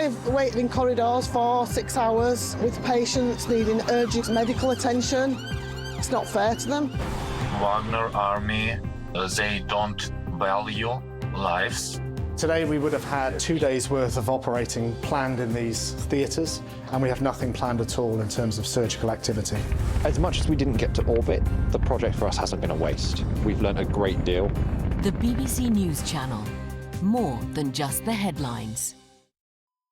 I've waited in corridors for 6 hours with patients needing urgent medical attention. It's not fair to them. Wagner Army, they don't value lives. Today we would have had 2 days' worth of operating planned in these theatres, and we have nothing planned at all in terms of surgical activity. As much as we didn't get to orbit, the project for us hasn't been a waste. We've learned a great deal. The BBC News Channel. More than just the headlines.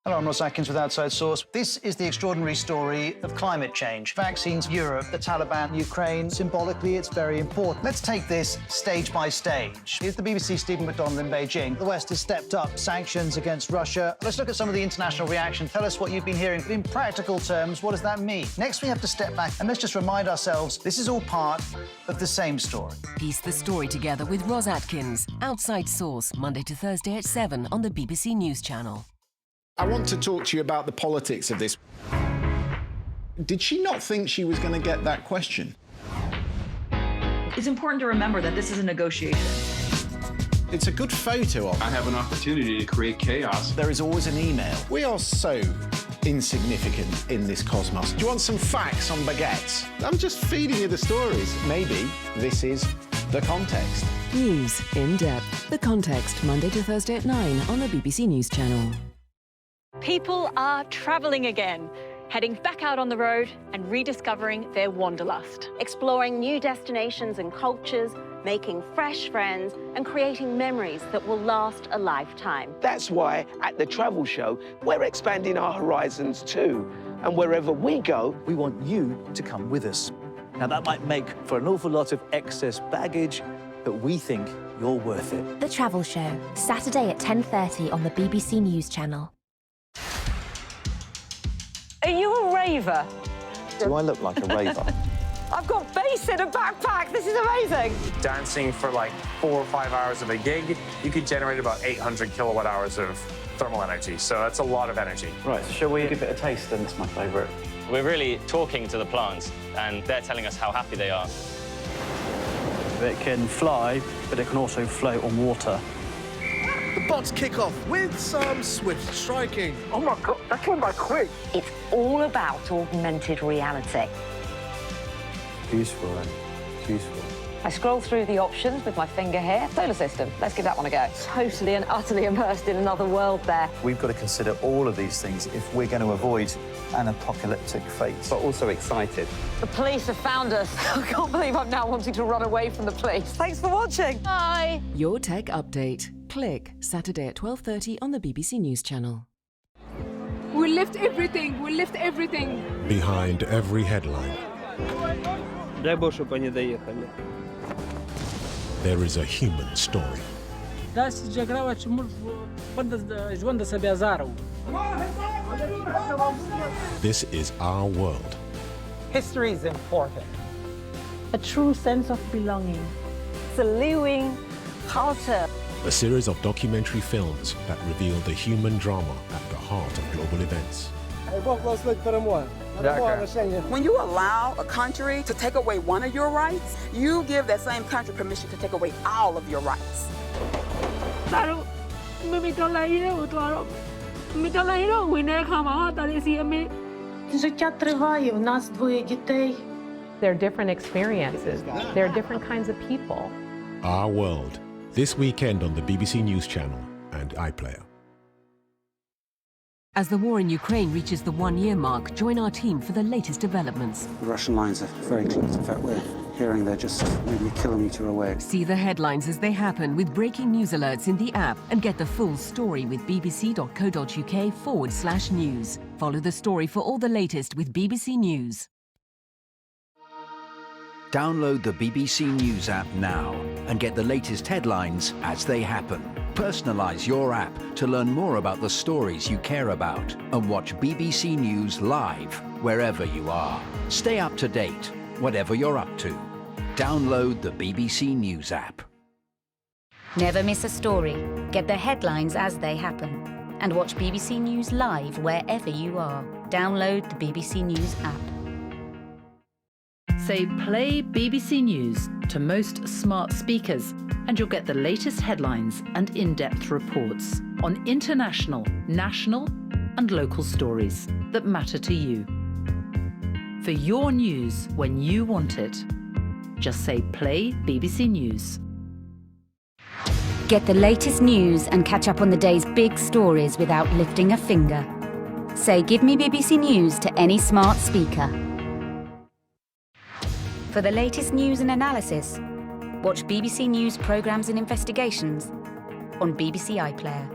Hello, I'm Ros Atkins with Outside Source. This is the extraordinary story of climate change. Vaccines, Europe, the Taliban, Ukraine. Symbolically, it's very important. Let's take this stage by stage. Here's the BBC Stephen McDonald in Beijing. The West has stepped up sanctions against Russia. Let's look at some of the international reaction. Tell us what you've been hearing. In practical terms, what does that mean? Next, we have to step back and let's just remind ourselves this is all part of the same story. Piece the story together with Ros Atkins. Outside Source, Monday to Thursday at 7 on the BBC News Channel. I want to talk to you about the politics of this. Did she not think she was going to get that question? It's important to remember that this is a negotiation. It's a good photo of. I have an opportunity to create chaos. There is always an email. We are so insignificant in this cosmos. Do you want some facts on baguettes? I'm just feeding you the stories. Maybe this is the context. News in depth. The Context, Monday to Thursday at 9 on the BBC News Channel. People are travelling again, heading back out on the road and rediscovering their wanderlust. Exploring new destinations and cultures, making fresh friends and creating memories that will last a lifetime. That's why at the travel show, we're expanding our horizons too. And wherever we go, We want you to come with us. Now, that might make for an awful lot of excess baggage, but we think you're worth it. The Travel Show, Saturday at 10:30 on the BBC News Channel. Are you a raver? Do I look like a raver? I've got bass in a backpack. This is amazing. Dancing for like 4 or 5 hours of a gig, you could generate about 800 kilowatt hours of thermal energy. So that's a lot of energy. Right, shall we give it a taste then? It's my favourite. We're really talking to the plants, and they're telling us how happy they are. It can fly, but it can also float on water. The bots kick off with some swift striking. oh my God, that went by quick. It's all about augmented reality. Useful, then. Useful. I scroll through the options with my finger here. Solar system, let's give that one a go. Totally and utterly immersed in another world there. We've got to consider all of these things if we're going to avoid an apocalyptic fate. But also excited. The police have found us. I can't believe I'm now wanting to run away from the police. Thanks for watching. Bye. Your Tech Update. Click, Saturday at 12:30 on the BBC News Channel. We lift everything. We lift everything. Behind every headline, there is a human story. This is our world. History is important. A true sense of belonging. Saloon culture. A series of documentary films that reveal the human drama at the heart of global events. When you allow a country to take away one of your rights, you give that same country permission to take away all of your rights. There are different experiences. There are different kinds of people. Our world, this weekend on the BBC News Channel and iPlayer. As the war in Ukraine reaches the 1-year mark, join our team for the latest developments. The Russian lines are very close. In fact, we're hearing they're just maybe a kilometre away. See the headlines as they happen with breaking news alerts in the app and get the full story with bbc.co.uk/news. Follow the story for all the latest with BBC News. Download the BBC News app now and get the latest headlines as they happen. Personalise your app to learn more about the stories you care about and watch BBC News live wherever you are. Stay up to date, whatever you're up to. Download the BBC News app. Never miss a story. Get the headlines as they happen. And watch BBC News live wherever you are. Download the BBC News app. Say play BBC News to most smart speakers and you'll get the latest headlines and in-depth reports on international, national and local stories that matter to you. For your news when you want it, just say play BBC News. Get the latest news and catch up on the day's big stories without lifting a finger. Say "Give me BBC News" to any smart speaker. For the latest news and analysis, watch BBC News programmes and investigations on BBC iPlayer.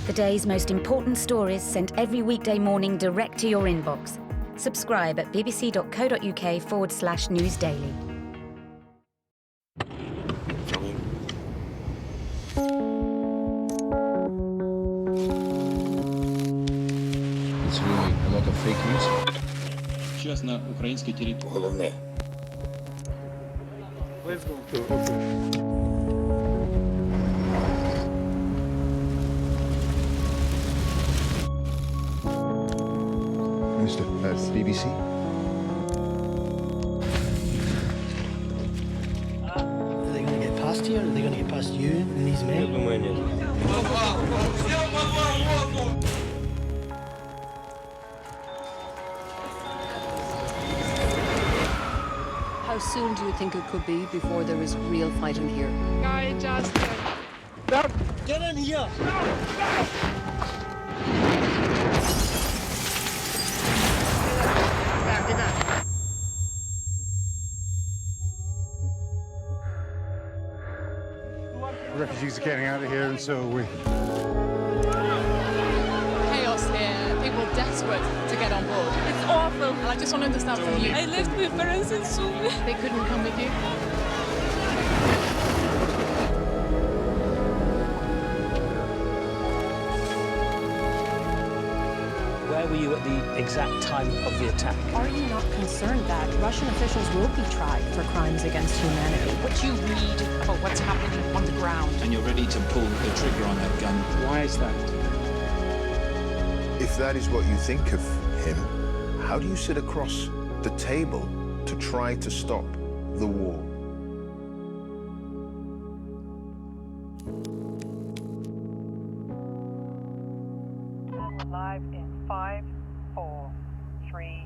The day's most important stories sent every weekday morning direct to your inbox. Subscribe at bbc.co.uk/newsdaily. It's really a lot of fake news. Сейчас на украинской территории. Головне. Let's go. Mr. BBC? Are they going to get past here? Are they going to get past you and these men? How soon do you think it could be before there is real fighting here? Guy, just get in here! Refugees are getting out of here, and so are we. chaos here. People desperate to get on board. It's awful. And I just want to understand from you. I left my parents in Suva. They couldn't come with you. Where were you at the exact time of the attack? Are you not concerned that Russian officials will be tried for crimes against humanity? What you read about what's happening on the ground. And you're ready to pull the trigger on that gun. Why is that? If that is what you think of him, how do you sit across the table to try to stop the war? Live in 5, 4, 3.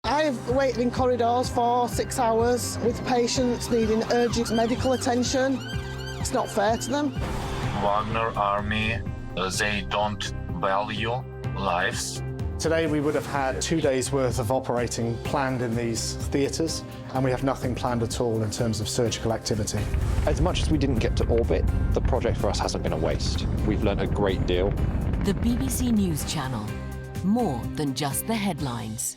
I've waited in corridors for 6 hours with patients needing urgent medical attention. It's not fair to them. Wagner army, they don't value lives. Today we would have had 2 days' worth of operating planned in these theatres, and we have nothing planned at all in terms of surgical activity. As much as we didn't get to orbit, the project for us hasn't been a waste. We've learned a great deal. The BBC News Channel. More than just the headlines.